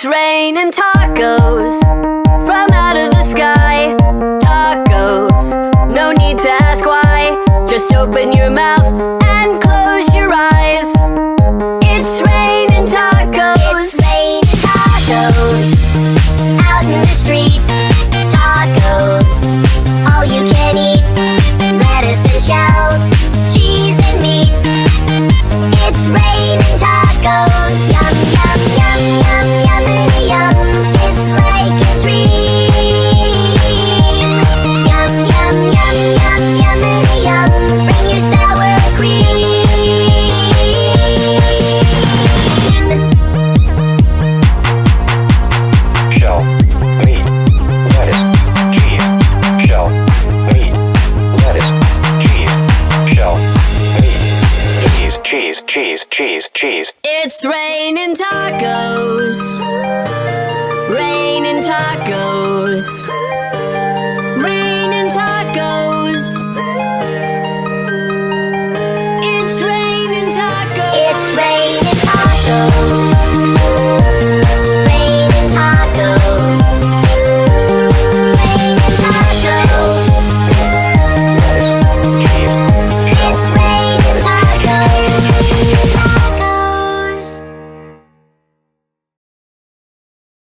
It's raining tacos from out of the sky. Tacos, no need to ask why. Just open your mouth and close your eyes. It's raining tacos. It's raining tacos out in the street. Tacos, all you can eat. Lettuce and shells, cheese and meat. It's raining tacos. Yum, yum, yum, yum, yummity yum. It's like a dream. Yum, yum, yum, yum, yummity yum. Bring your sour cream. Shell, meat, lettuce, cheese. Shell, meat, lettuce, cheese. Shell, meat, cheese, cheese, cheese, cheese. It's raining tacos. Raining tacos.